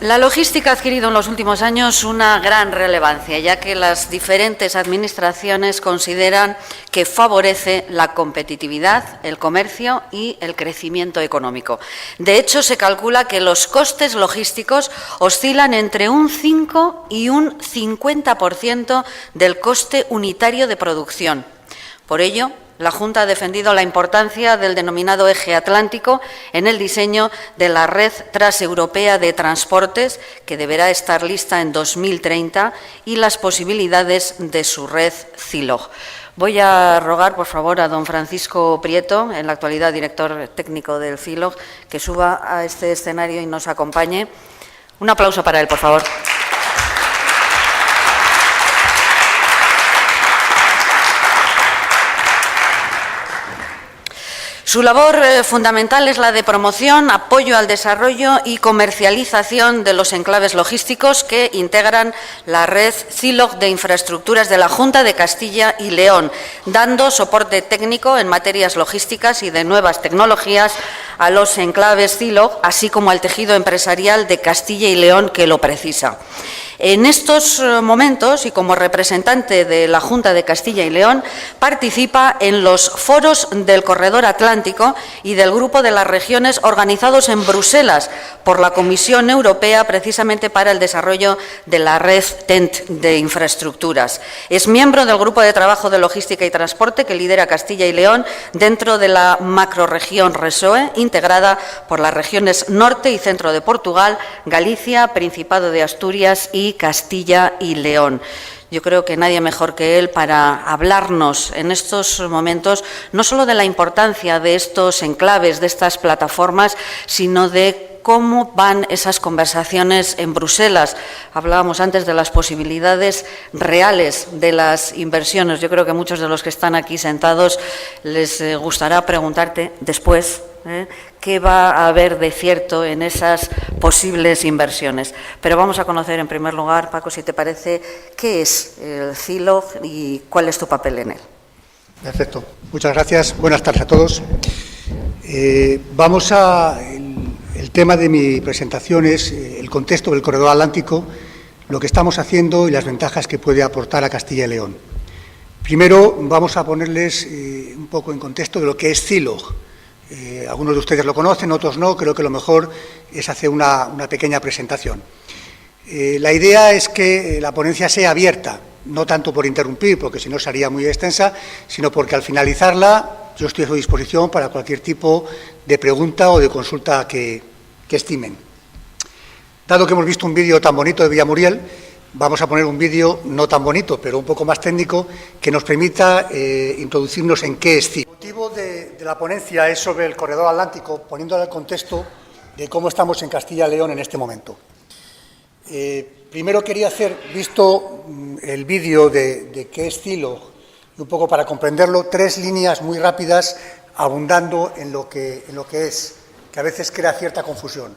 La logística ha adquirido en los últimos años una gran relevancia, ya que las diferentes administraciones consideran que favorece la competitividad, el comercio y el crecimiento económico. De hecho, se calcula que los costes logísticos oscilan entre un 5 y un 50% del coste unitario de producción. Por ello, la Junta ha defendido la importancia del denominado eje atlántico en el diseño de la red transeuropea de transportes, que deberá estar lista en 2030, y las posibilidades de su red CILOG. Voy a rogar, por favor, a don Francisco Prieto, en la actualidad director técnico del CILOG, que suba a este escenario y nos acompañe. Un aplauso para él, por favor. Su labor fundamental es la de promoción, apoyo al desarrollo y comercialización de los enclaves logísticos que integran la red CILOG de infraestructuras de la Junta de Castilla y León, dando soporte técnico en materias logísticas y de nuevas tecnologías a los enclaves CILOG, así como al tejido empresarial de Castilla y León que lo precisa. En estos momentos, y como representante de la Junta de Castilla y León, participa en los foros del Corredor Atlántico y del Grupo de las Regiones organizados en Bruselas por la Comisión Europea, precisamente para el desarrollo de la red TEN-T de infraestructuras. Es miembro del Grupo de Trabajo de Logística y Transporte que lidera Castilla y León dentro de la macrorregión RESOE, integrada por las regiones norte y centro de Portugal, Galicia, Principado de Asturias y Castilla y León. Yo creo que nadie mejor que él para hablarnos en estos momentos no solo de la importancia de estos enclaves, de estas plataformas, sino de cómo van esas conversaciones en Bruselas. Hablábamos antes de las posibilidades reales de las inversiones. Yo creo que muchos de los que están aquí sentados les gustará preguntarte después qué va a haber de cierto en esas posibles inversiones. Pero vamos a conocer en primer lugar, Paco, si te parece, qué es el CILOG y cuál es tu papel en él. Perfecto. Muchas gracias. Buenas tardes a todos. El tema de mi presentación es el contexto del Corredor Atlántico, lo que estamos haciendo y las ventajas que puede aportar a Castilla y León. Primero, vamos a ponerles un poco en contexto de lo que es CILOG. Algunos de ustedes lo conocen, otros no. Creo que lo mejor es hacer una pequeña presentación. La idea es que la ponencia sea abierta, no tanto por interrumpir, porque si no sería muy extensa, sino porque al finalizarla yo estoy a su disposición para cualquier tipo de pregunta o de consulta que estimen. Dado que hemos visto un vídeo tan bonito de Villamuriel, vamos a poner un vídeo no tan bonito, pero un poco más técnico, que nos permita introducirnos en qué es CILOG. El motivo de la ponencia es sobre el Corredor Atlántico, poniéndole el contexto de cómo estamos en Castilla y León en este momento. Primero quería hacer, visto el vídeo de qué es CILOG, y un poco para comprenderlo, 3 líneas muy rápidas abundando en lo que es, que a veces crea cierta confusión.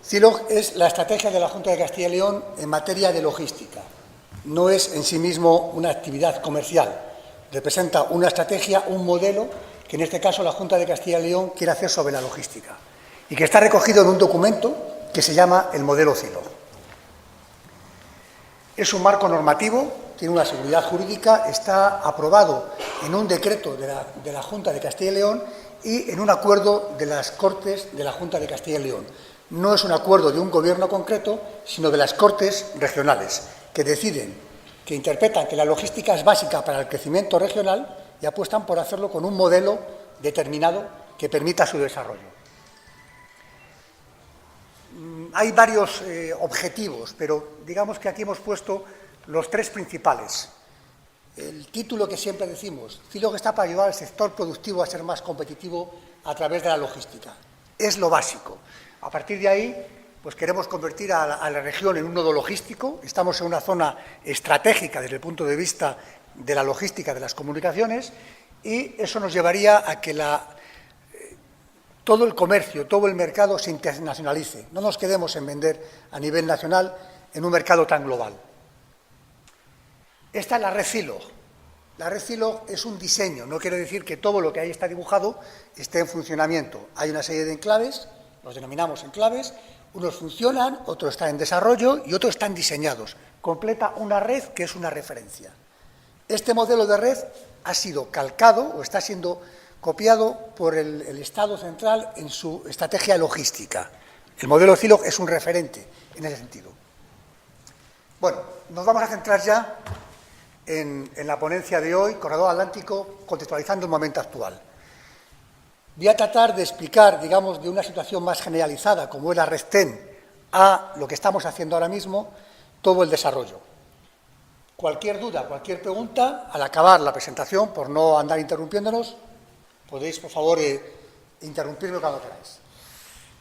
CILOG es la estrategia de la Junta de Castilla y León en materia de logística. No es en sí mismo una actividad comercial. Representa una estrategia, un modelo, que en este caso la Junta de Castilla y León quiere hacer sobre la logística y que está recogido en un documento que se llama el modelo CILOG. Es un marco normativo, tiene una seguridad jurídica, está aprobado en un decreto de la Junta de Castilla y León y en un acuerdo de las Cortes de la Junta de Castilla y León. No es un acuerdo de un gobierno concreto, sino de las Cortes regionales, que deciden, que interpretan que la logística es básica para el crecimiento regional y apuestan por hacerlo con un modelo determinado que permita su desarrollo. Hay varios objetivos, pero digamos que aquí hemos puesto los 3 principales. El título que siempre decimos, CILOG está para ayudar al sector productivo a ser más competitivo a través de la logística. Es lo básico. A partir de ahí, pues queremos convertir a la región en un nodo logístico. Estamos en una zona estratégica desde el punto de vista de la logística de las comunicaciones y eso nos llevaría a que todo el comercio, todo el mercado se internacionalice. No nos quedemos en vender a nivel nacional en un mercado tan global. Esta es la red CILOG. La red CILOG es un diseño, no quiere decir que todo lo que ahí está dibujado esté en funcionamiento. Hay una serie de enclaves, los denominamos enclaves, Unos funcionan, otros están en desarrollo y otros están diseñados. Completa una red que es una referencia. Este modelo de red ha sido calcado o está siendo copiado por el Estado central en su estrategia logística. El modelo CILOG es un referente en ese sentido. Bueno, nos vamos a centrar ya en la ponencia de hoy, Corredor Atlántico, contextualizando el momento actual. Voy a tratar de explicar, digamos, de una situación más generalizada, como es la red TEN, a lo que estamos haciendo ahora mismo, todo el desarrollo. Cualquier duda, cualquier pregunta, al acabar la presentación, por no andar interrumpiéndonos, podéis, por favor, interrumpirme cuando queráis.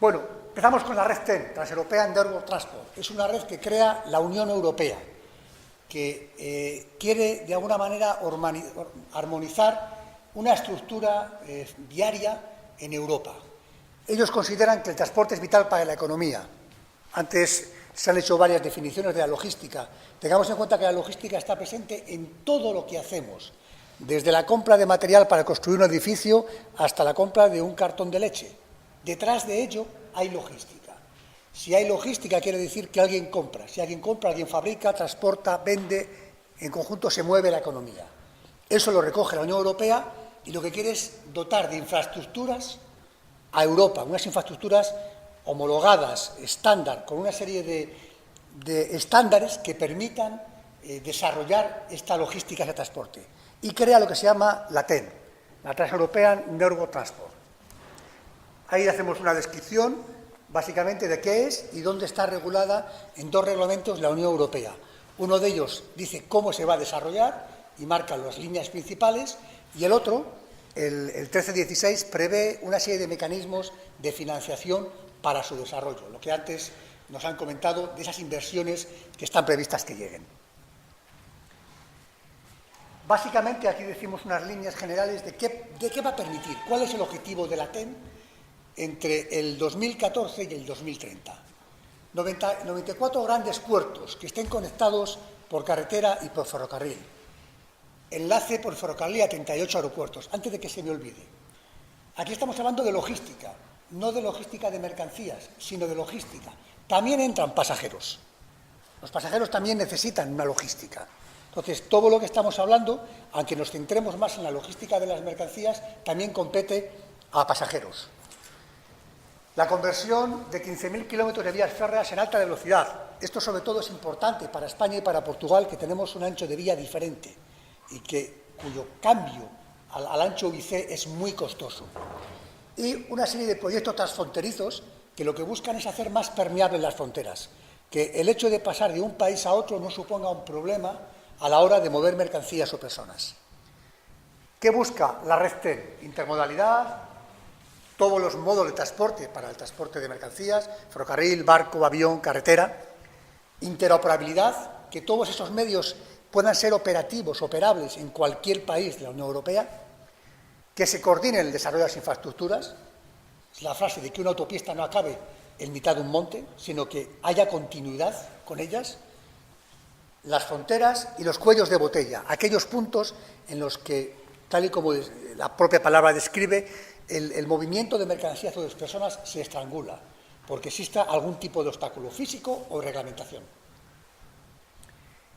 Bueno, empezamos con la red TEN, Transeuropean Network Transport. Es una red que crea la Unión Europea, que quiere, de alguna manera, armonizar una estructura viaria en Europa. Ellos consideran que el transporte es vital para la economía. Antes se han hecho varias definiciones de la logística. Tengamos en cuenta que la logística está presente en todo lo que hacemos, desde la compra de material para construir un edificio hasta la compra de un cartón de leche. Detrás de ello hay logística. Si hay logística quiere decir que alguien compra. Si alguien compra, alguien fabrica, transporta, vende, en conjunto se mueve la economía. Eso lo recoge la Unión Europea y lo que quiere es dotar de infraestructuras a Europa, unas infraestructuras homologadas, estándar, con una serie de estándares que permitan desarrollar esta logística de transporte. Y crea lo que se llama la TEN, la Transeuropean Network Transport. Ahí hacemos una descripción, básicamente, de qué es y dónde está regulada en dos reglamentos de la Unión Europea. Uno de ellos dice cómo se va a desarrollar y marca las líneas principales, y el otro, el 1316, prevé una serie de mecanismos de financiación para su desarrollo, lo que antes nos han comentado de esas inversiones que están previstas que lleguen. Básicamente, aquí decimos unas líneas generales de qué va a permitir, cuál es el objetivo de la TEN entre el 2014 y el 2030. 94 grandes puertos que estén conectados por carretera y por ferrocarril. Enlace por ferrocarril a 38 aeropuertos, antes de que se me olvide. Aquí estamos hablando de logística, no de logística de mercancías, sino de logística. También entran pasajeros. Los pasajeros también necesitan una logística. Entonces, todo lo que estamos hablando, aunque nos centremos más en la logística de las mercancías, también compete a pasajeros. La conversión de 15.000 kilómetros de vías férreas en alta velocidad. Esto, sobre todo, es importante para España y para Portugal, que tenemos un ancho de vía diferente y cuyo cambio al ancho UIC es muy costoso. Y una serie de proyectos transfronterizos que lo que buscan es hacer más permeables las fronteras, que el hecho de pasar de un país a otro no suponga un problema a la hora de mover mercancías o personas. ¿Qué busca la red TEN? Intermodalidad, todos los modos de transporte para el transporte de mercancías, ferrocarril, barco, avión, carretera. Interoperabilidad, que todos esos medios puedan ser operativos, operables en cualquier país de la Unión Europea. Que se coordine el desarrollo de las infraestructuras. Es la frase de que una autopista no acabe en mitad de un monte, sino que haya continuidad con ellas. Las fronteras y los cuellos de botella, aquellos puntos en los que, tal y como la propia palabra describe, el movimiento de mercancías o de personas se estrangula, porque exista algún tipo de obstáculo físico o reglamentación.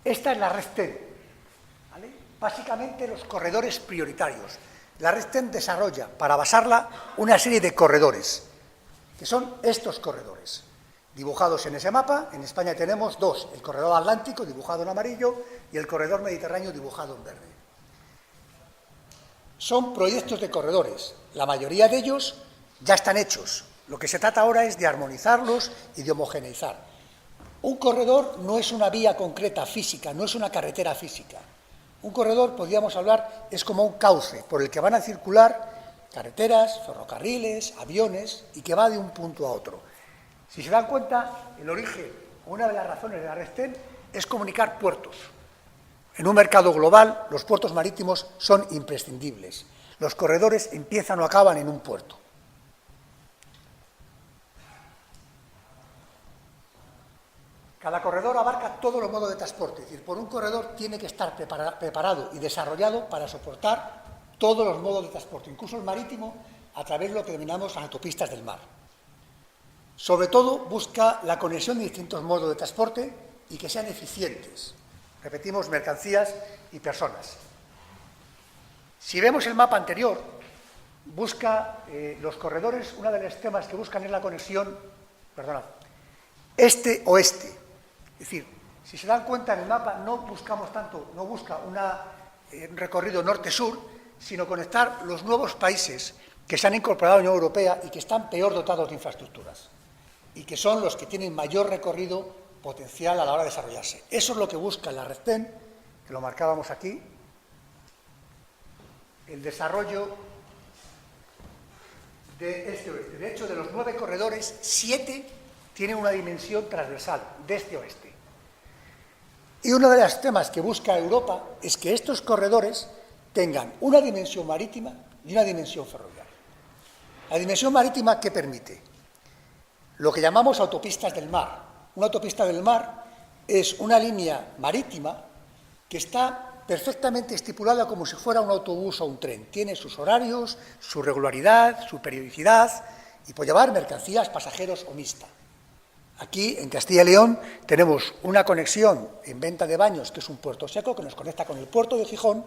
Esta es la red TEN, ¿vale? Básicamente los corredores prioritarios. La red TEN desarrolla, para basarla, una serie de corredores, que son estos corredores. Dibujados en ese mapa, en España tenemos dos, el corredor atlántico, dibujado en amarillo, y el corredor mediterráneo, dibujado en verde. Son proyectos de corredores, la mayoría de ellos ya están hechos. Lo que se trata ahora es de armonizarlos y de homogeneizar. Un corredor no es una vía concreta física, no es una carretera física. Un corredor, podríamos hablar, es como un cauce por el que van a circular carreteras, ferrocarriles, aviones, y que va de un punto a otro. Si se dan cuenta, el origen, una de las razones de la red TEN, es comunicar puertos. En un mercado global, los puertos marítimos son imprescindibles. Los corredores empiezan o acaban en un puerto. Cada corredor abarca todos los modos de transporte, es decir, por un corredor tiene que estar preparado y desarrollado para soportar todos los modos de transporte, incluso el marítimo, a través de lo que denominamos las autopistas del mar. Sobre todo busca la conexión de distintos modos de transporte y que sean eficientes. Repetimos, mercancías y personas. Si vemos el mapa anterior, busca los corredores, uno de los temas que buscan es la conexión, este-oeste. Es decir, si se dan cuenta en el mapa, no buscamos tanto, no busca un recorrido norte-sur, sino conectar los nuevos países que se han incorporado a la Unión Europea y que están peor dotados de infraestructuras y que son los que tienen mayor recorrido potencial a la hora de desarrollarse. Eso es lo que busca la red TEN, que lo marcábamos aquí, el desarrollo de este-oeste. De hecho, de los 9 corredores, 7 tienen una dimensión transversal, de este-oeste. Y uno de los temas que busca Europa es que estos corredores tengan una dimensión marítima y una dimensión ferroviaria. La dimensión marítima, ¿qué permite? Lo que llamamos autopistas del mar. Una autopista del mar es una línea marítima que está perfectamente estipulada como si fuera un autobús o un tren. Tiene sus horarios, su regularidad, su periodicidad y puede llevar mercancías, pasajeros o mixta. Aquí, en Castilla y León, tenemos una conexión en Venta de Baños, que es un puerto seco, que nos conecta con el puerto de Gijón,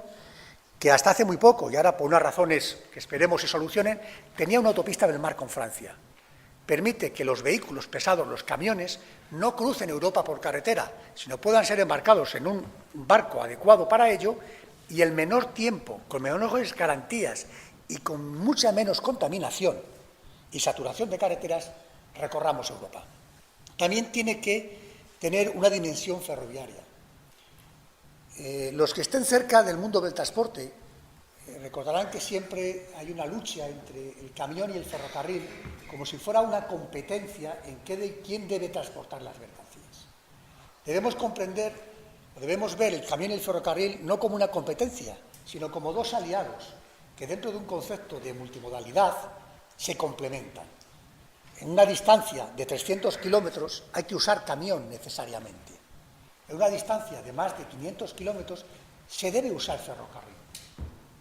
que hasta hace muy poco, y ahora por unas razones que esperemos se solucionen, tenía una autopista del mar con Francia. Permite que los vehículos pesados, los camiones, no crucen Europa por carretera, sino puedan ser embarcados en un barco adecuado para ello y el menor tiempo, con menores garantías y con mucha menos contaminación y saturación de carreteras, recorramos Europa. También tiene que tener una dimensión ferroviaria. Los que estén cerca del mundo del transporte recordarán que siempre hay una lucha entre el camión y el ferrocarril, como si fuera una competencia en quién debe transportar las mercancías. Debemos comprender, o debemos ver el camión y el ferrocarril no como una competencia, sino como dos aliados que dentro de un concepto de multimodalidad se complementan. En una distancia de 300 kilómetros hay que usar camión necesariamente. En una distancia de más de 500 kilómetros se debe usar ferrocarril.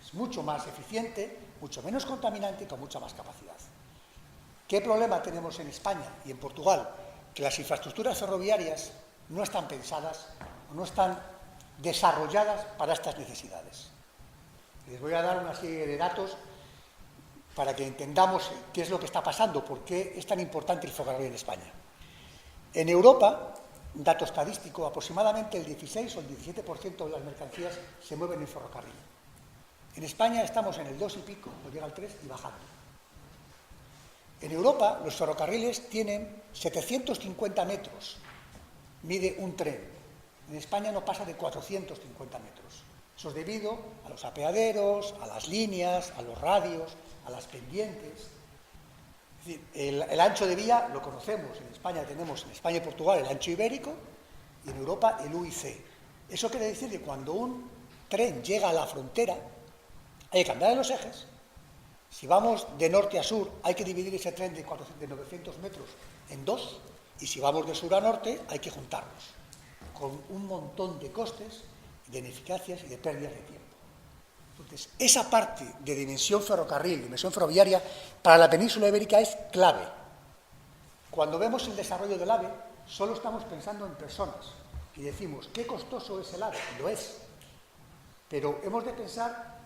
Es mucho más eficiente, mucho menos contaminante y con mucha más capacidad. ¿Qué problema tenemos en España y en Portugal? Que las infraestructuras ferroviarias no están pensadas o no están desarrolladas para estas necesidades. Les voy a dar una serie de datos para que entendamos qué es lo que está pasando, por qué es tan importante el ferrocarril en España. En Europa, un dato estadístico, aproximadamente el 16 o el 17% de las mercancías se mueven en ferrocarril. En España estamos en el 2 y pico, o llega al 3 y bajando. En Europa, los ferrocarriles tienen 750 metros, mide un tren. En España no pasa de 450 metros. Eso es debido a los apeaderos, a las líneas, a los radios, a las pendientes. Es decir, el ancho de vía lo conocemos. En España tenemos, en España y Portugal, el ancho ibérico y en Europa el UIC. Eso quiere decir que cuando un tren llega a la frontera, hay que cambiar los ejes. Si vamos de norte a sur, hay que dividir ese tren de 900 metros en dos, y si vamos de sur a norte, hay que juntarlos, con un montón de costes, de ineficacias y de pérdidas de tiempo. Entonces, esa parte de dimensión ferrocarril, dimensión ferroviaria, para la península ibérica es clave. Cuando vemos el desarrollo del AVE, solo estamos pensando en personas y decimos, ¿qué costoso es el AVE? Lo es. Pero hemos de pensar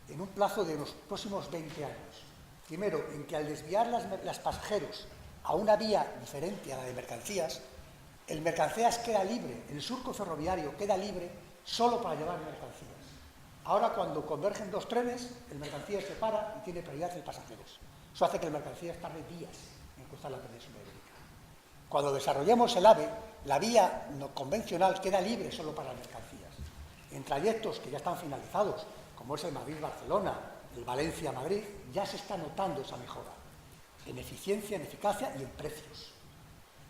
en un plazo de los próximos 20 años. Primero, en que al desviar las pasajeros a una vía diferente a la de mercancías, el mercancías queda libre, el surco ferroviario queda libre solo para llevar mercancías. Ahora, cuando convergen dos trenes, el mercancías se para y tiene prioridad de pasajeros. Eso hace que el mercancías tarde días en cruzar la península ibérica. Cuando desarrollemos el AVE, la vía no convencional queda libre solo para las mercancías. En trayectos que ya están finalizados, como es el Madrid-Barcelona, el Valencia-Madrid, ya se está notando esa mejora en eficiencia, en eficacia y en precios.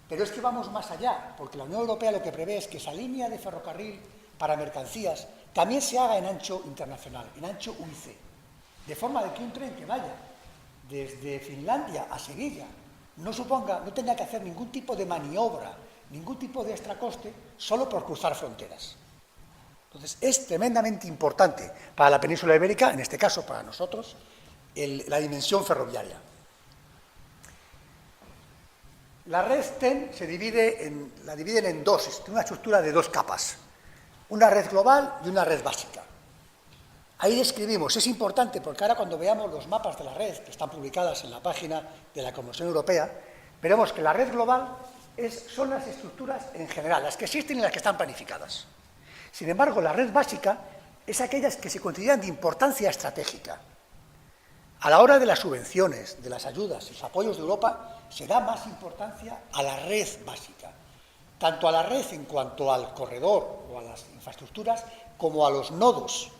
Pero es que vamos más allá, porque la Unión Europea lo que prevé es que esa línea de ferrocarril para mercancías también se haga en ancho internacional, en ancho UIC, de forma de que un tren que vaya desde Finlandia a Sevilla no tenga que hacer ningún tipo de maniobra, ningún tipo de extracoste, solo por cruzar fronteras. Entonces, es tremendamente importante para la península ibérica, en este caso para nosotros, la dimensión ferroviaria. La red TEN la dividen en dos, tiene una estructura de dos capas, una red global y una red básica. Ahí describimos, es importante porque ahora cuando veamos los mapas de la red que están publicadas en la página de la Comisión Europea, veremos que la red global son las estructuras en general, las que existen y las que están planificadas. Sin embargo, la red básica es aquellas que se consideran de importancia estratégica. A la hora de las subvenciones, de las ayudas y los apoyos de Europa, se da más importancia a la red básica, tanto a la red en cuanto al corredor o a las infraestructuras, como a los nodos,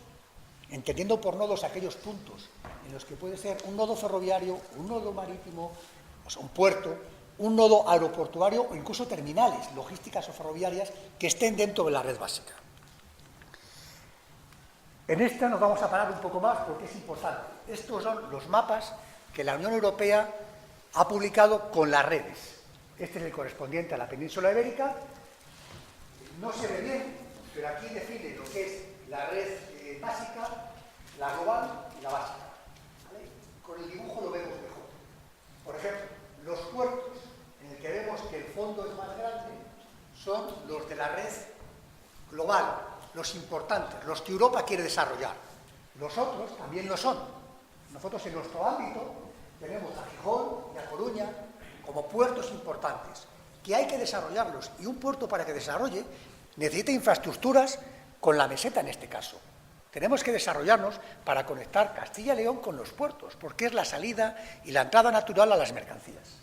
entendiendo por nodos aquellos puntos en los que puede ser un nodo ferroviario, un nodo marítimo, o sea, un puerto, un nodo aeroportuario o incluso terminales logísticas o ferroviarias que estén dentro de la red básica. En esta nos vamos a parar un poco más porque es importante. Estos son los mapas que la Unión Europea ha publicado con las redes. Este es el correspondiente a la península ibérica. No se ve bien, pero aquí define lo que es la red básica, la global y la básica. ¿Vale? Con el dibujo lo vemos mejor. Por ejemplo, los puertos en el que vemos que el fondo es más grande son los de la red global, los importantes, los que Europa quiere desarrollar. Los otros también lo son. Nosotros en nuestro ámbito tenemos a Gijón y a Coruña como puertos importantes, que hay que desarrollarlos. Y un puerto, para que desarrolle, necesita infraestructuras con la meseta en este caso. Tenemos que desarrollarnos para conectar Castilla y León con los puertos, porque es la salida y la entrada natural a las mercancías.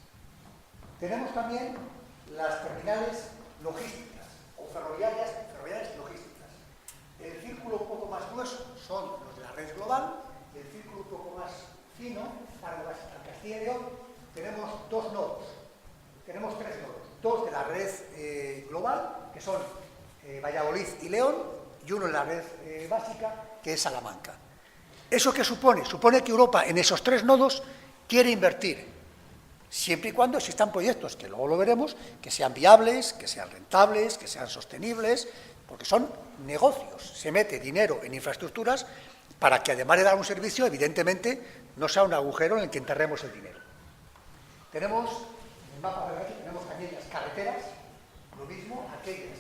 Tenemos también las terminales logísticas o ferroviarias logísticas. El círculo un poco más grueso son los de la red global, y el círculo un poco más fino, para Castilla y León, tenemos dos nodos, tenemos tres nodos, dos de la red global, que son Valladolid y León, y uno en la red básica, que es Salamanca. ¿Eso qué supone? Supone que Europa en esos tres nodos quiere invertir, siempre y cuando existan proyectos, que luego lo veremos, que sean viables, que sean rentables, que sean sostenibles, porque son negocios. Se mete dinero en infraestructuras para que, además de dar un servicio, evidentemente, no sea un agujero en el que enterremos el dinero. Tenemos, en el mapa de aquí, tenemos también las carreteras, lo mismo, aquellas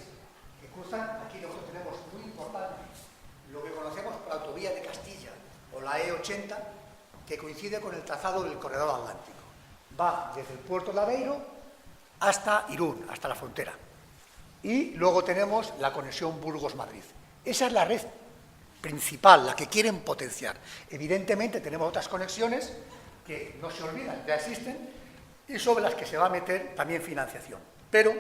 que cruzan, aquí nosotros tenemos muy importante, lo que conocemos por la autovía de Castilla, o la E80, que coincide con el trazado del corredor atlántico. Va desde el puerto de Aveiro hasta Irún, hasta la frontera. Y luego tenemos la conexión Burgos-Madrid. Esa es la red principal, la que quieren potenciar. Evidentemente tenemos otras conexiones que no se olvidan, ya existen, y sobre las que se va a meter también financiación. Pero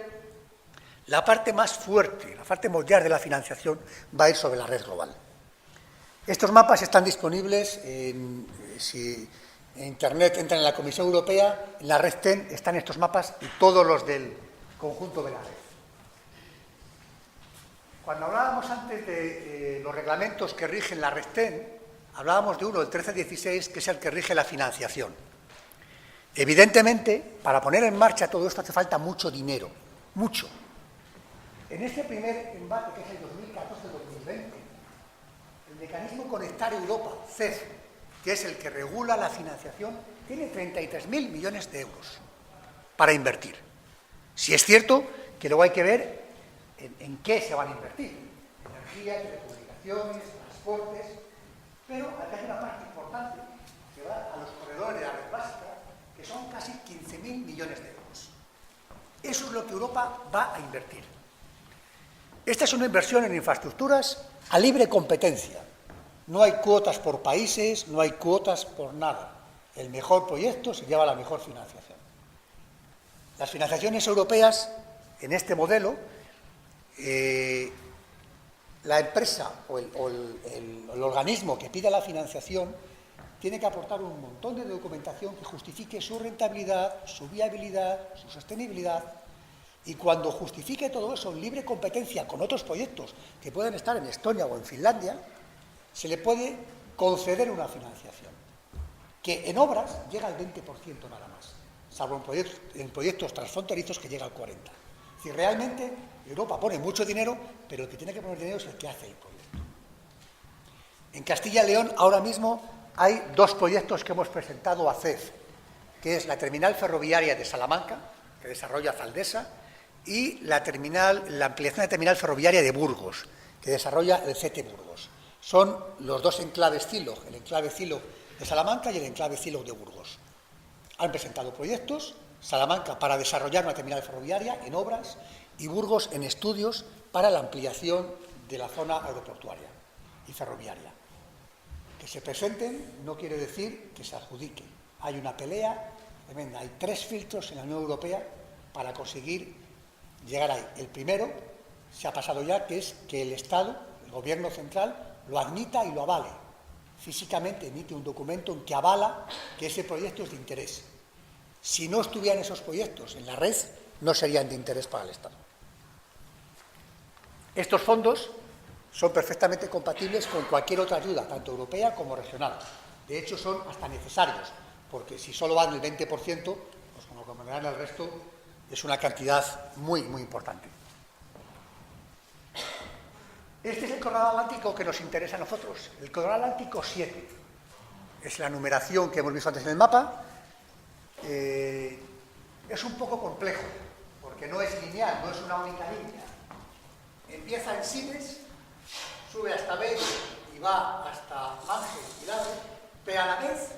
la parte más fuerte, la parte moldear de la financiación va a ir sobre la red global. Estos mapas están disponibles, si en Internet entran en la Comisión Europea, en la red TEN están estos mapas y todos los del conjunto de la red. Cuando hablábamos antes de los reglamentos que rigen la red TEN, hablábamos de uno, el 1316, que es el que rige la financiación. Evidentemente, para poner en marcha todo esto hace falta mucho dinero, mucho. En este primer embate, que es el 2014-2020, el mecanismo Conectar Europa, CEF, que es el que regula la financiación, tiene 33.000 millones de euros para invertir. Si es cierto que luego hay que ver en qué se van a invertir, energía, telecomunicaciones, transportes, pero acá hay una parte importante que va a los corredores de la red básica, que son casi 15.000 millones de euros. Eso es lo que Europa va a invertir. Esta es una inversión en infraestructuras a libre competencia. No hay cuotas por países, no hay cuotas por nada. El mejor proyecto se lleva la mejor financiación. Las financiaciones europeas, en este modelo, la empresa o el organismo que pida la financiación tiene que aportar un montón de documentación que justifique su rentabilidad, su viabilidad, su sostenibilidad. Y cuando justifique todo eso en libre competencia con otros proyectos que pueden estar en Estonia o en Finlandia, se le puede conceder una financiación, que en obras llega al 20% nada más, salvo en proyectos transfronterizos que llega al 40%. Es decir, realmente Europa pone mucho dinero, pero el que tiene que poner dinero es el que hace el proyecto. En Castilla y León ahora mismo hay dos proyectos que hemos presentado a CEF, que es la terminal ferroviaria de Salamanca, que desarrolla Zaldesa, y la ampliación de terminal ferroviaria de Burgos, que desarrolla el CT Burgos. Son los dos enclaves Zilog, el enclave Zilog de Salamanca y el enclave Zilog de Burgos. Han presentado proyectos, Salamanca para desarrollar una terminal ferroviaria en obras y Burgos en estudios para la ampliación de la zona aeroportuaria y ferroviaria. Que se presenten no quiere decir que se adjudique. Hay una pelea tremenda, hay 3 filtros en la Unión Europea para conseguir llegar ahí. El primero se ha pasado ya, que es que el Estado, el Gobierno central, lo admita y lo avale. Físicamente emite un documento en que avala que ese proyecto es de interés. Si no estuvieran esos proyectos en la red, no serían de interés para el Estado. Estos fondos son perfectamente compatibles con cualquier otra ayuda, tanto europea como regional. De hecho, son hasta necesarios, porque si solo van el 20%, pues como comprenderán el resto, es una cantidad muy, muy importante. Este es el corredor atlántico que nos interesa a nosotros, el corredor atlántico 7. Es la numeración que hemos visto antes en el mapa. Es un poco complejo, porque no es lineal, no es una única línea. Empieza en Sines, sube hasta Beiro y va hasta Ángel y Lado, pero a la vez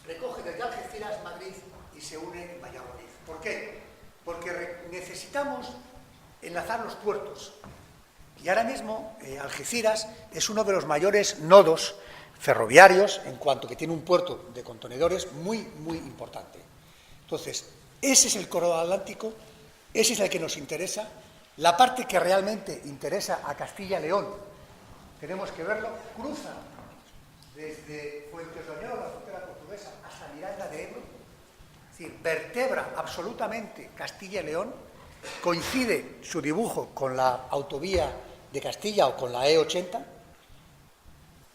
recoge desde Algeciras, Madrid y se une en Valladolid. ¿Por qué? Porque necesitamos enlazar los puertos. Y ahora mismo Algeciras es uno de los mayores nodos ferroviarios en cuanto que tiene un puerto de contenedores muy, muy importante. Entonces, ese es el corredor atlántico, ese es el que nos interesa. La parte que realmente interesa a Castilla y León, tenemos que verlo, cruza desde Fuentesallola, la frontera portuguesa, hasta Miranda de Ebro, es decir, vertebra absolutamente Castilla y León, coincide su dibujo con la autovía de Castilla o con la E80.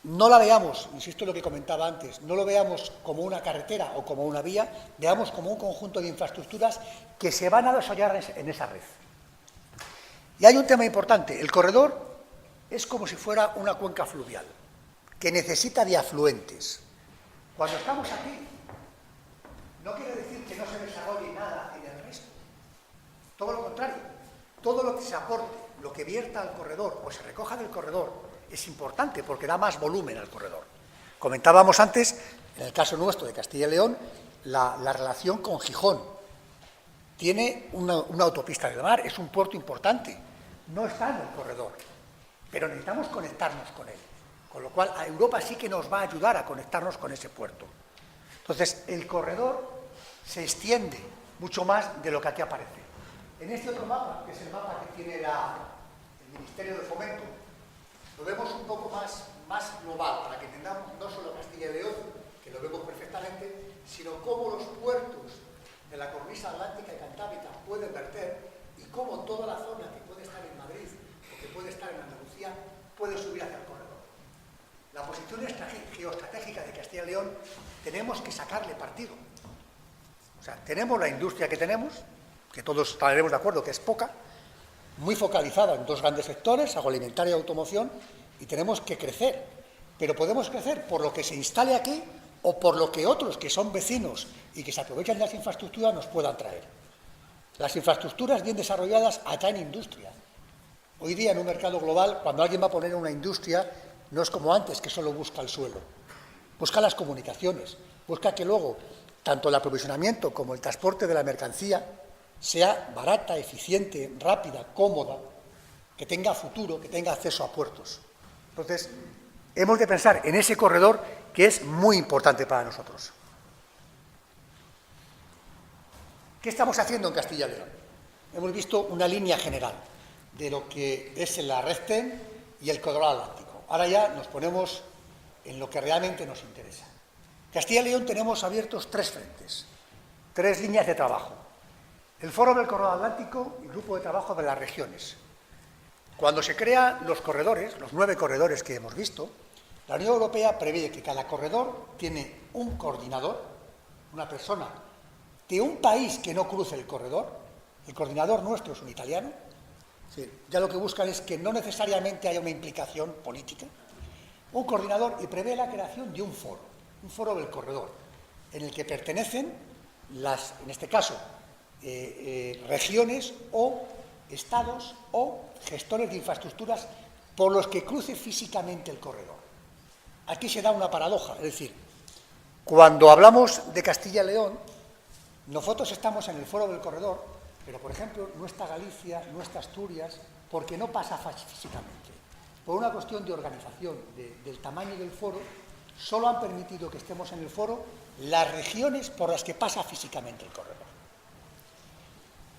No la veamos, insisto en lo que comentaba antes, no lo veamos como una carretera o como una vía, veamos como un conjunto de infraestructuras que se van a desarrollar en esa red. Y hay un tema importante, el corredor es como si fuera una cuenca fluvial, que necesita de afluentes. Cuando estamos aquí, no quiere decir que no se desarrolle nada en el resto. Todo lo contrario, todo lo que se aporte, lo que vierta al corredor o se recoja del corredor, es importante porque da más volumen al corredor. Comentábamos antes, en el caso nuestro de Castilla y León, la relación con Gijón. Tiene una autopista del mar, es un puerto importante, no está en el corredor, pero necesitamos conectarnos con él. Con lo cual, a Europa sí que nos va a ayudar a conectarnos con ese puerto. Entonces, el corredor se extiende mucho más de lo que aquí aparece. En este otro mapa, que es el mapa que tiene el Ministerio de Fomento, lo vemos un poco más global, para que entendamos no solo Castilla y León, que lo vemos perfectamente, sino cómo los puertos de la cornisa atlántica y cantábrica pueden verter y cómo toda la zona que puede estar en Madrid o que puede estar en Andalucía puede subir hacia el corredor. La posición geoestratégica de Castilla y León tenemos que sacarle partido. O sea, tenemos la industria que tenemos, que todos estaremos de acuerdo que es poca, muy focalizada en 2 grandes sectores, agroalimentaria y automoción, y tenemos que crecer. Pero podemos crecer por lo que se instale aquí o por lo que otros que son vecinos y que se aprovechan de las infraestructuras nos puedan traer. Las infraestructuras bien desarrolladas atraen industria. Hoy día en un mercado global, cuando alguien va a poner una industria, no es como antes, que solo busca el suelo. Busca las comunicaciones, busca que luego tanto el aprovisionamiento como el transporte de la mercancía sea barata, eficiente, rápida, cómoda, que tenga futuro, que tenga acceso a puertos. Entonces, hemos de pensar en ese corredor que es muy importante para nosotros. ¿Qué estamos haciendo en Castilla y León? Hemos visto una línea general de lo que es la red TEN y el corredor atlántico. Ahora ya nos ponemos en lo que realmente nos interesa. Castilla y León tenemos abiertos 3 frentes, 3 líneas de trabajo. El Foro del Corredor Atlántico y el Grupo de Trabajo de las Regiones. Cuando se crean los corredores, los 9 corredores que hemos visto, la Unión Europea prevé que cada corredor tiene un coordinador, una persona de un país que no cruce el coordinador nuestro es un italiano, ya lo que buscan es que no necesariamente haya una implicación política, un coordinador, y prevé la creación de un foro del corredor, en el que pertenecen en este caso, regiones o estados o gestores de infraestructuras por los que cruce físicamente el corredor. Aquí se da una paradoja, es decir, cuando hablamos de Castilla y León, nosotros estamos en el foro del corredor, pero, por ejemplo, no está Galicia, no está Asturias, porque no pasa físicamente. Por una cuestión de organización, del tamaño del foro, solo han permitido que estemos en el foro las regiones por las que pasa físicamente el corredor.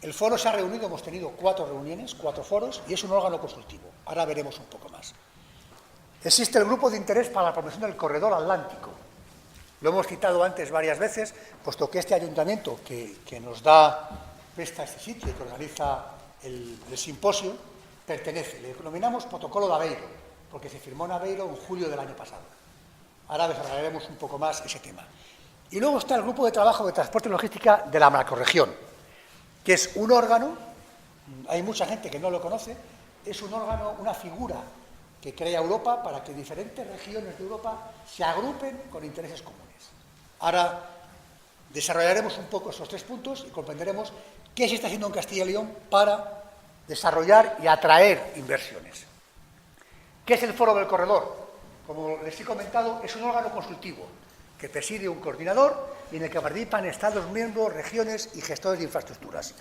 El foro se ha reunido, hemos tenido 4 reuniones, 4 foros, y es un órgano consultivo. Ahora veremos un poco más. Existe el Grupo de Interés para la Promoción del Corredor Atlántico. Lo hemos citado antes varias veces, puesto que este ayuntamiento que nos presta este sitio y que organiza el simposio, pertenece. Le denominamos Protocolo de Aveiro, porque se firmó en Aveiro en julio del año pasado. Ahora desarrollaremos un poco más ese tema. Y luego está el Grupo de Trabajo de Transporte y Logística de la Macrorregión, que es un órgano, hay mucha gente que no lo conoce, es un órgano, una figura que crea Europa para que diferentes regiones de Europa se agrupen con intereses comunes. Ahora desarrollaremos un poco esos 3 puntos y comprenderemos qué se está haciendo en Castilla y León para desarrollar y atraer inversiones. ¿Qué es el Foro del Corredor? Como les he comentado, es un órgano consultivo que preside un coordinador y en el que participan Estados miembros, regiones y gestores de infraestructuras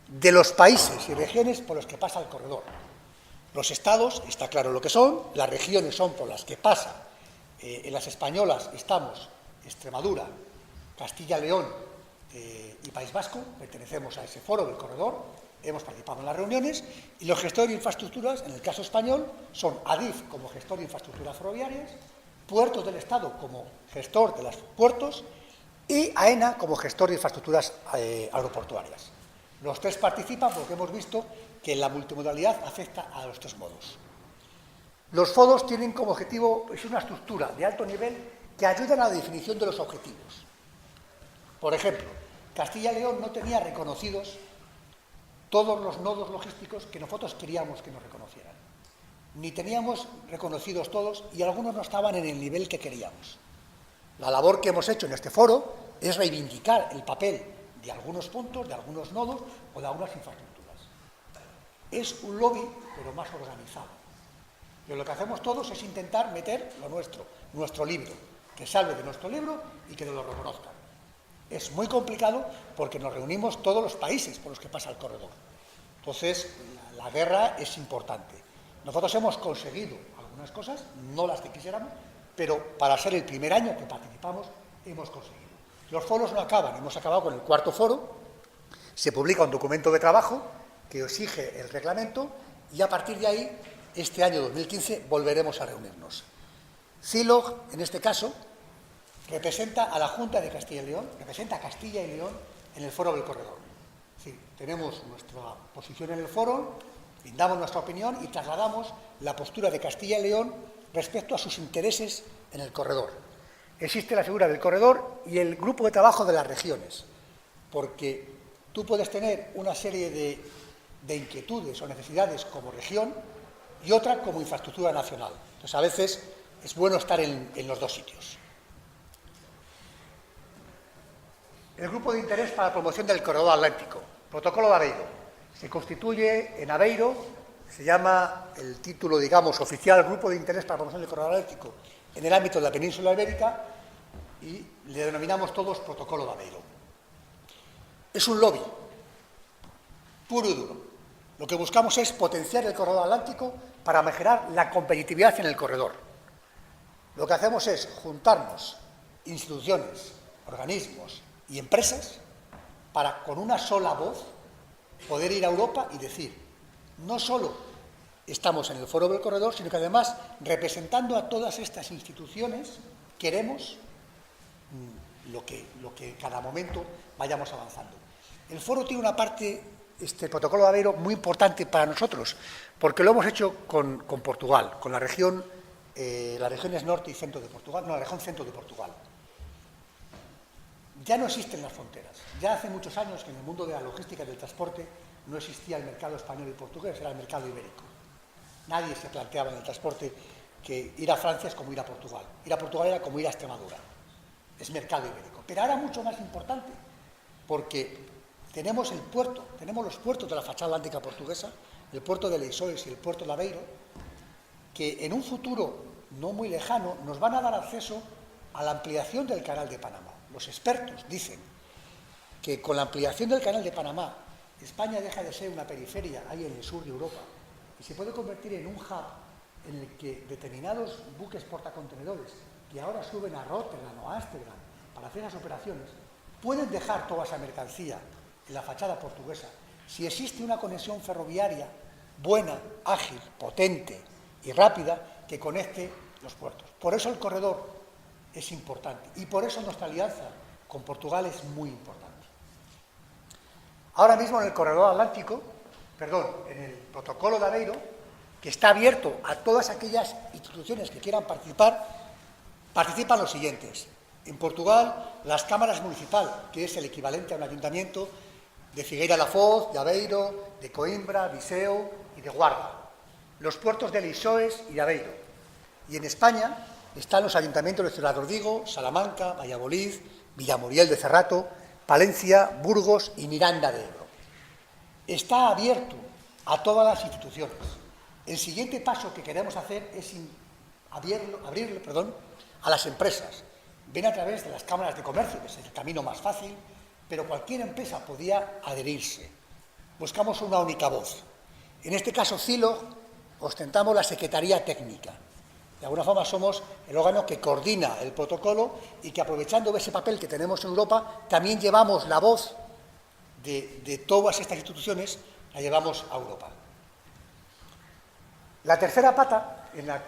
de los países y regiones por los que pasa el corredor. Los estados, está claro lo que son, las regiones son por las que pasa. En las españolas estamos Extremadura, Castilla y León y País Vasco, pertenecemos a ese foro del corredor, hemos participado en las reuniones, y los gestores de infraestructuras, en el caso español, son ADIF como gestor de infraestructuras ferroviarias, Puertos del Estado como gestor de los puertos y AENA como gestor de infraestructuras aeroportuarias. Los 3 participan porque hemos visto que la multimodalidad afecta a los 3 modos. Los foros tienen como objetivo, es una estructura de alto nivel que ayudan a la definición de los objetivos. Por ejemplo, Castilla y León no tenía reconocidos todos los nodos logísticos que nosotros queríamos que nos reconocieran. Ni teníamos reconocidos todos y algunos no estaban en el nivel que queríamos. La labor que hemos hecho en este foro es reivindicar el papel de algunos puntos, de algunos nodos o de algunas infraestructuras. Es un lobby, pero más organizado. Y lo que hacemos todos es intentar meter lo nuestro, nuestro libro, que salga de nuestro libro y que nos lo reconozcan. Es muy complicado porque nos reunimos todos los países por los que pasa el corredor. Entonces, la guerra es importante. Nosotros hemos conseguido algunas cosas, no las que quisiéramos, pero para ser el primer año que participamos, hemos conseguido. Los foros no acaban, hemos acabado con el 4º foro, se publica un documento de trabajo que exige el reglamento y a partir de ahí, este año 2015, volveremos a reunirnos. CILOG, en este caso, representa a la Junta de Castilla y León, representa a Castilla y León en el foro del corredor. Sí, tenemos nuestra posición en el foro, brindamos nuestra opinión y trasladamos la postura de Castilla y León respecto a sus intereses en el corredor. Existe la figura del corredor y el grupo de trabajo de las regiones, porque tú puedes tener una serie de inquietudes o necesidades como región y otra como infraestructura nacional. Entonces, a veces es bueno estar en los 2 sitios. El Grupo de Interés para la Promoción del Corredor Atlántico, Protocolo de Aveiro. Se constituye en Aveiro, se llama el título, digamos, oficial, Grupo de Interés para la Promoción del Corredor Atlántico en el ámbito de la península ibérica y le denominamos todos Protocolo de Aveiro. Es un lobby, puro y duro. Lo que buscamos es potenciar el corredor atlántico para mejorar la competitividad en el corredor. Lo que hacemos es juntarnos instituciones, organismos y empresas para, con una sola voz, poder ir a Europa y decir, no solo estamos en el foro del corredor, sino que además, representando a todas estas instituciones, queremos lo que en cada momento vayamos avanzando. El foro tiene una parte, este protocolo de Aveiro, muy importante para nosotros, porque lo hemos hecho con Portugal, con las regiones norte y centro de Portugal, no, la región centro de Portugal. Ya no existen las fronteras. Ya hace muchos años que en el mundo de la logística y del transporte no existía el mercado español y portugués, era el mercado ibérico. Nadie se planteaba en el transporte que ir a Francia es como ir a Portugal. Ir a Portugal era como ir a Extremadura. Es mercado ibérico. Pero ahora mucho más importante, porque tenemos el puerto, tenemos los puertos de la fachada atlántica portuguesa, el puerto de Leixões y el puerto de Aveiro, que en un futuro no muy lejano nos van a dar acceso a la ampliación del Canal de Panamá. Los expertos dicen que con la ampliación del Canal de Panamá, España deja de ser una periferia ahí en el sur de Europa y se puede convertir en un hub en el que determinados buques portacontenedores que ahora suben a Rotterdam o a Ámsterdam para hacer las operaciones, pueden dejar toda esa mercancía en la fachada portuguesa si existe una conexión ferroviaria buena, ágil, potente y rápida que conecte los puertos. Por eso el corredor es importante y por eso nuestra alianza con Portugal es muy importante. Ahora mismo en el corredor atlántico, en el protocolo de Aveiro, que está abierto a todas aquellas instituciones que quieran participar, participan los siguientes. En Portugal, las cámaras municipales, que es el equivalente a un ayuntamiento de Figueira da Foz, de Aveiro, de Coimbra, Viseu y de Guarda. Los puertos de Leixões y de Aveiro. Y en España están los ayuntamientos de Ciudad Rodrigo, Salamanca, Valladolid, Villamuriel de Cerrato, Palencia, Burgos y Miranda de Ebro. Está abierto a todas las instituciones. El siguiente paso que queremos hacer es abrirlo a las empresas. Ven a través de las cámaras de comercio, que es el camino más fácil, pero cualquier empresa podía adherirse. Buscamos una única voz. En este caso, CILOG, ostentamos la Secretaría Técnica. De alguna forma somos el órgano que coordina el protocolo y que, aprovechando ese papel que tenemos en Europa, también llevamos la voz de todas estas instituciones, la llevamos a Europa. La tercera pata, la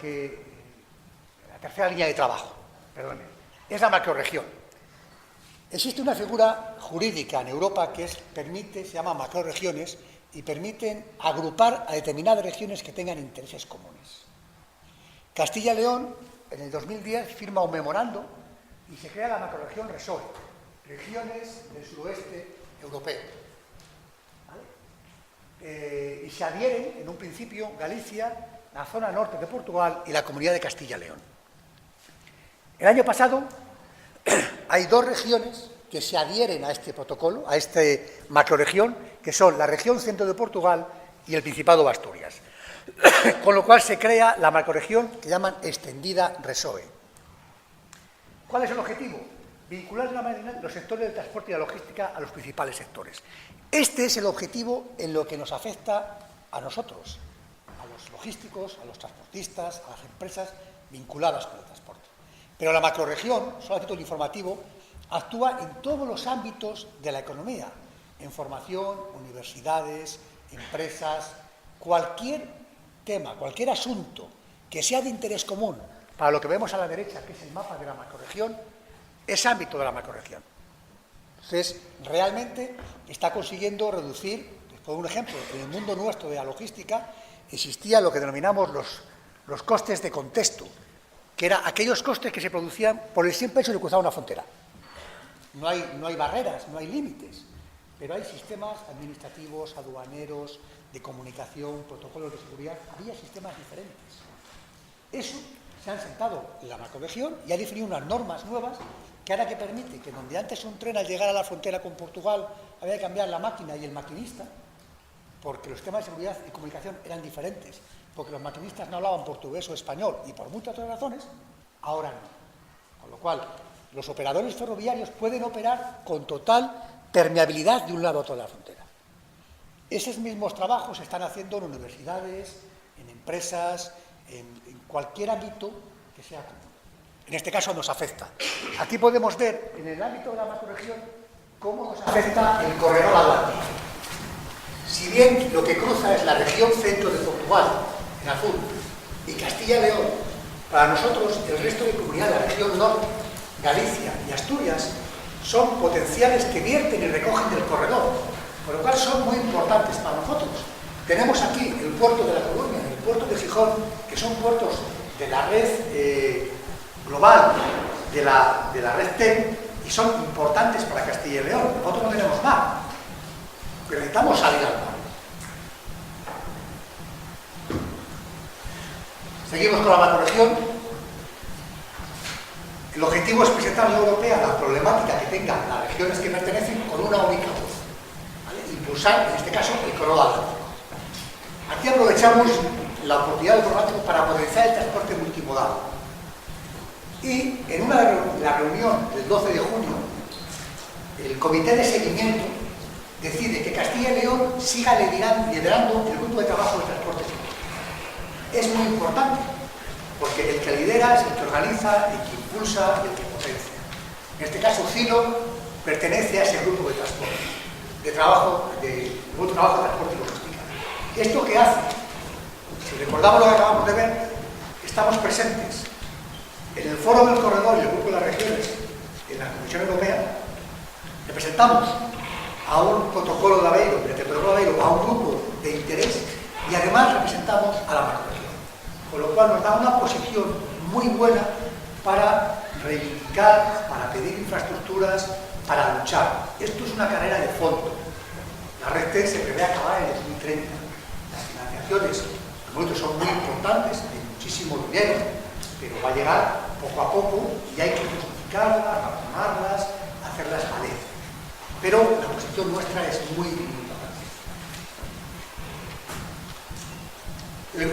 tercera línea de trabajo, es la macrorregión. Existe una figura jurídica en Europa que se llama macrorregiones y permiten agrupar a determinadas regiones que tengan intereses comunes. Castilla y León, en el 2010, firma un memorando y se crea la macrorregión RESOE, regiones del suroeste europeo. ¿Vale? Y se adhieren, en un principio, Galicia, la zona norte de Portugal y la Comunidad de Castilla y León. El año pasado hay dos regiones que se adhieren a este protocolo, a esta macrorregión, que son la región centro de Portugal y el Principado de Asturias. Con lo cual se crea la macrorregión que llaman extendida RESOE. ¿Cuál es el objetivo? Vincular de una manera los sectores del transporte y la logística a los principales sectores. Este es el objetivo en lo que nos afecta a nosotros, a los logísticos, a los transportistas, a las empresas vinculadas con el transporte. Pero la macrorregión, solo a título informativo, actúa en todos los ámbitos de la economía, en formación, universidades, empresas, cualquier tema, cualquier asunto que sea de interés común para lo que vemos a la derecha, que es el mapa de la macrorregión, es ámbito de la macrorregión. Entonces, realmente está consiguiendo reducir, por un ejemplo, en el mundo nuestro de la logística, existía lo que denominamos los costes de contexto, que eran aquellos costes que se producían por el simple hecho de cruzar una frontera. No hay barreras, no hay límites, pero hay sistemas administrativos, aduaneros, de comunicación, protocolos de seguridad, había sistemas diferentes. Eso se han sentado en la macrorregión y ha definido unas normas nuevas que ahora que permite que donde antes un tren al llegar a la frontera con Portugal había que cambiar la máquina y el maquinista, porque los temas de seguridad y comunicación eran diferentes, porque los maquinistas no hablaban portugués o español y por muchas otras razones, ahora no. Con lo cual, los operadores ferroviarios pueden operar con total permeabilidad de un lado a otro de la frontera. Esos mismos trabajos se están haciendo en universidades, en empresas, en cualquier ámbito que sea común. En este caso nos afecta. Aquí podemos ver en el ámbito de la macrorregión cómo nos afecta el corredor atlántico. Si bien lo que cruza es la región centro de Portugal, en azul, y Castilla y León, para nosotros el resto de comunidades de la región norte, Galicia y Asturias, son potenciales que vierten y recogen del corredor, por lo cual son muy importantes para nosotros. Tenemos aquí el puerto de La Coruña y el puerto de Gijón, que son puertos de la red global de la red TEN y son importantes para Castilla y León. Nosotros no tenemos mar, pero necesitamos salir al mar. Seguimos con la macrorregión. El objetivo es presentar a la Unión Europea la problemática que tengan las regiones que pertenecen con una única voz. impulsar, en este caso, el corredor atlántico. Aquí aprovechamos la oportunidad del corredor atlántico para potenciar el transporte multimodal. Y en la reunión del 12 de junio, el Comité de Seguimiento decide que Castilla y León siga liderando el grupo de trabajo de transporte público. Es muy importante, porque el que lidera es el que organiza, el que impulsa y el que potencia. En este caso, CILO pertenece a ese grupo de transporte, de grupo de trabajo de transporte y logística. ¿Esto qué hace? Si recordamos lo que acabamos de ver, estamos presentes en el Foro del Corredor y el Grupo de las Regiones, en la Comisión Europea, representamos a un protocolo de Aveiro, a un grupo de interés, y además representamos a la macroregión. Con lo cual nos da una posición muy buena para reivindicar, para pedir infraestructuras, para luchar. Esto es una carrera de fondo. La red TEN se prevé acabar en 2030. Las financiaciones, los momentos son muy importantes, hay muchísimo dinero, pero va a llegar poco a poco y hay que justificarlas, razonar hacerlas valer. Pero la posición nuestra es muy importante.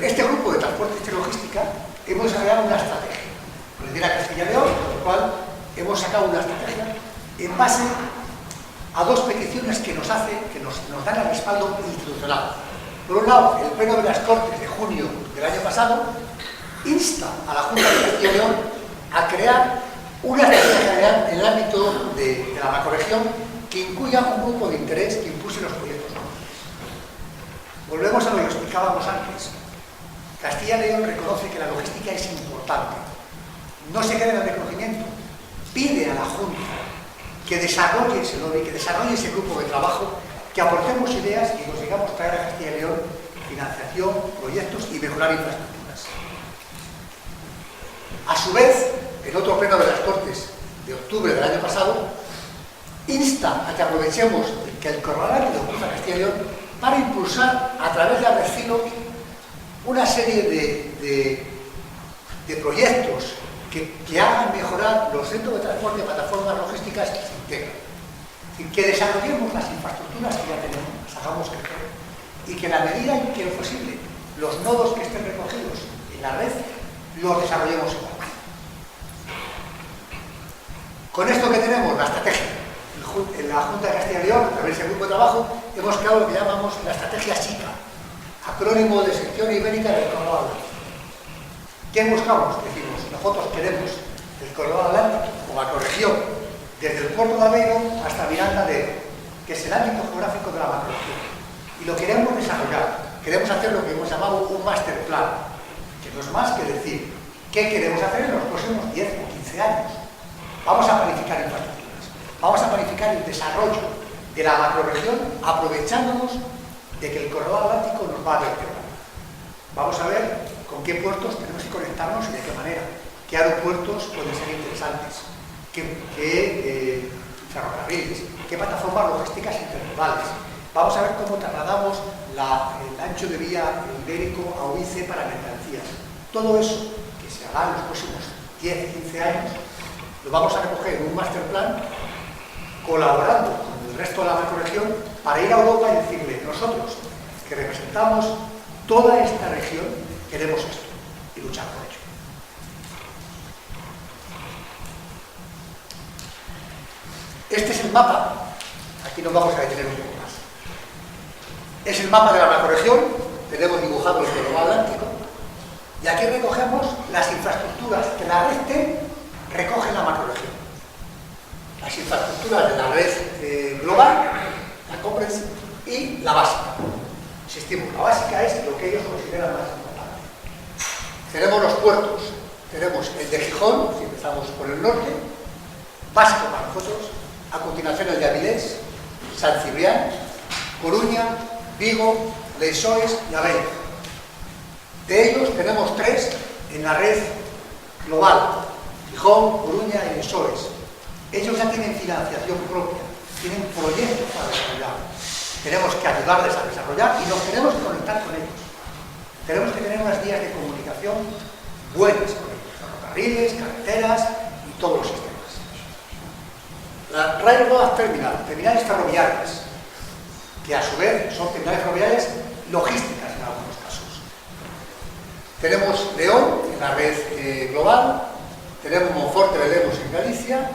Este grupo de transporte y logística hemos desarrollado una estrategia. Con el Castilla y León, con lo cual hemos sacado una estrategia en base a dos peticiones que nos dan el respaldo institucional. Por un lado, el Pleno de las Cortes de junio del año pasado insta a la Junta de Castilla y León a crear una estrategia general en el ámbito de la macroregión que incluya un grupo de interés que impulse los proyectos. Volvemos a lo que explicábamos antes. Castilla y León reconoce que la logística es importante. No se quede en el reconocimiento. Pide a la Junta que desarrolle ese lobby, que desarrolle ese grupo de trabajo, que aportemos ideas y consigamos traer a Castilla y León financiación, proyectos y mejorar infraestructuras. A su vez, el otro pleno de las Cortes de octubre del año pasado insta a que aprovechemos que el corredor lo cruza Castilla y León para impulsar a través de la red CILO una serie de proyectos que hagan mejorar los centros de transporte y plataformas logísticas que se integran. Es decir, que desarrollemos las infraestructuras que ya tenemos, las hagamos crecer, y que en la medida en que es posible los nodos que estén recogidos en la red los desarrollemos en la red. Con esto que tenemos, la estrategia, en la Junta de Castilla y León, a través del grupo de trabajo, hemos creado lo que llamamos la estrategia SICA, acrónimo de Sección Ibérica del Corredor Atlántico. ¿Qué buscamos? Decimos, nosotros queremos el Corredor Atlántico o macroregión, desde el puerto de Aveiro hasta Miranda de Ebro, que es el ámbito geográfico de la macroregión. Y lo queremos desarrollar. Queremos hacer lo que hemos llamado un master plan, que no es más que decir qué queremos hacer en los próximos 10 o 15 años. Vamos a planificar infraestructuras, vamos a planificar el desarrollo de la macroregión aprovechándonos de que el corredor atlántico nos va a vertebrar. Vamos a ver con qué puertos tenemos que conectarnos y de qué manera, qué aeropuertos pueden ser interesantes, qué ferrocarriles, qué plataformas logísticas intermodales. Vamos a ver cómo trasladamos el ancho de vía ibérico a UIC para mercancías. Todo eso que se hará en los próximos 10, 15 años, lo vamos a recoger en un master plan, colaborando con el resto de la macroregión, para ir a Europa y decirle, nosotros, que representamos toda esta región, queremos esto, y luchar por ello. Este es el mapa, aquí nos vamos a detener un poco más. Es el mapa de la macroregión, tenemos dibujado el corredor atlántico, y aquí recogemos las infraestructuras que la red TEN recoge en la macroregión. Las infraestructuras de la red global, la comprensiva, y la básica. Insistimos, la básica es lo que ellos consideran más importante. Tenemos los puertos, tenemos el de Gijón, si empezamos por el norte, básico para nosotros, a continuación el de Avilés, San Cibrián, Coruña, Vigo, Leixões y Aveiro. De ellos tenemos 3 en la red global, Gijón, Coruña y Leixões. Ellos ya tienen financiación propia, tienen proyectos para desarrollar. Tenemos que ayudarles a desarrollar y nos tenemos que conectar con ellos. Tenemos que tener unas vías de comunicación buenas con ellos, ferrocarriles, carreteras y todos los sistemas. La Railroad Terminal, terminales ferroviarias, que a su vez son centrales ferroviarias logísticas en algunos casos. Tenemos León en la red global, tenemos Monforte de Lemos en Galicia,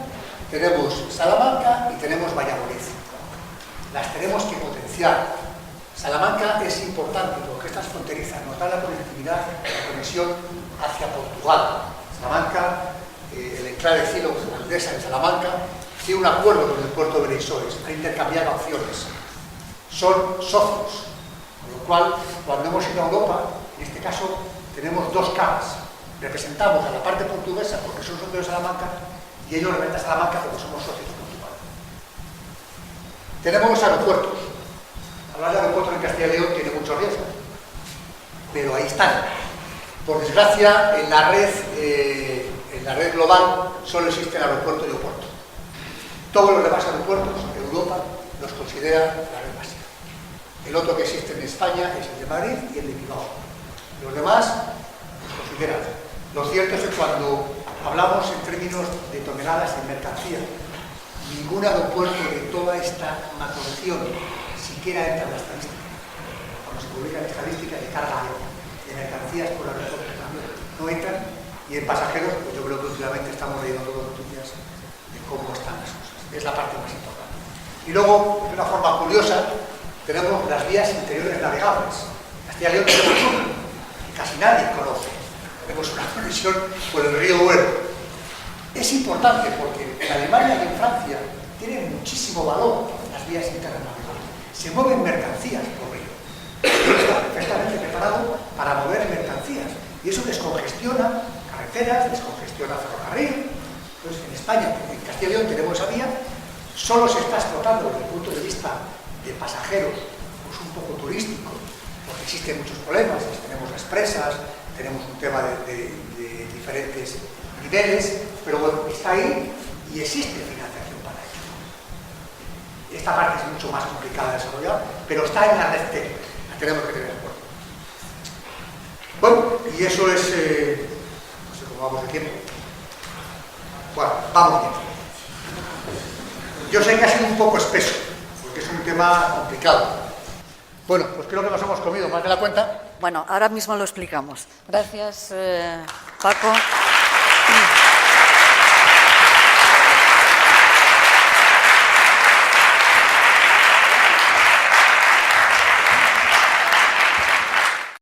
tenemos Salamanca y tenemos Valladolid. Las tenemos que potenciar. Salamanca es importante porque estas fronterizas nos dan la conectividad, la conexión hacia Portugal. Salamanca, el enclave Cilo Aldesa de Salamanca, tiene un acuerdo con el puerto de Bereisores, han intercambiado acciones. Son socios, con lo cual, cuando hemos ido a Europa, en este caso, tenemos dos caras. Representamos a la parte portuguesa porque son socios de Salamanca y ellos representan a Salamanca porque somos socios de Portugal. Tenemos los aeropuertos. Hablar de aeropuertos en Castilla y León tiene mucho riesgo, pero ahí están. Por desgracia, en la red global solo existe el aeropuerto y aeropuerto. Todos los demás aeropuertos de Europa los considera la red básica. El otro que existe en España es el de Madrid y el de Bilbao. Los demás los consideran. Lo cierto es que cuando hablamos en términos de toneladas de mercancía, ningún aeropuerto de toda esta macroregión siquiera entra en la estadística. Cuando se publican estadísticas de carga aérea, de mercancías por aeropuertos no entran, y en pasajeros, pues yo creo que últimamente estamos leyendo todas las noticias de cómo están las cosas. Es la parte más importante. Y luego, de una forma curiosa, tenemos las vías interiores navegables. Castilla y León tenemos una, que casi nadie conoce. Tenemos una conexión por el río Duero. Es importante porque en Alemania y en Francia tienen muchísimo valor las vías interiores navegables. Se mueven mercancías por río. Está perfectamente preparado para mover mercancías. Y eso descongestiona carreteras, descongestiona ferrocarril. Entonces, en España, en Castilla y León tenemos esa vía, solo se está explotando desde el punto de vista de pasajeros, pues un poco turístico, porque existen muchos problemas, tenemos las presas, tenemos un tema de diferentes niveles, pero bueno, está ahí y existe financiación para ello. Esta parte es mucho más complicada de desarrollar, pero está en la red técnica, la tenemos que tener en cuenta. Bueno, y eso es, no sé cómo vamos de tiempo. Bueno, vamos bien. Yo sé que ha sido un poco espeso, porque es un tema complicado. Bueno, pues creo que nos hemos comido más de la cuenta. Bueno, ahora mismo lo explicamos. Gracias, Paco.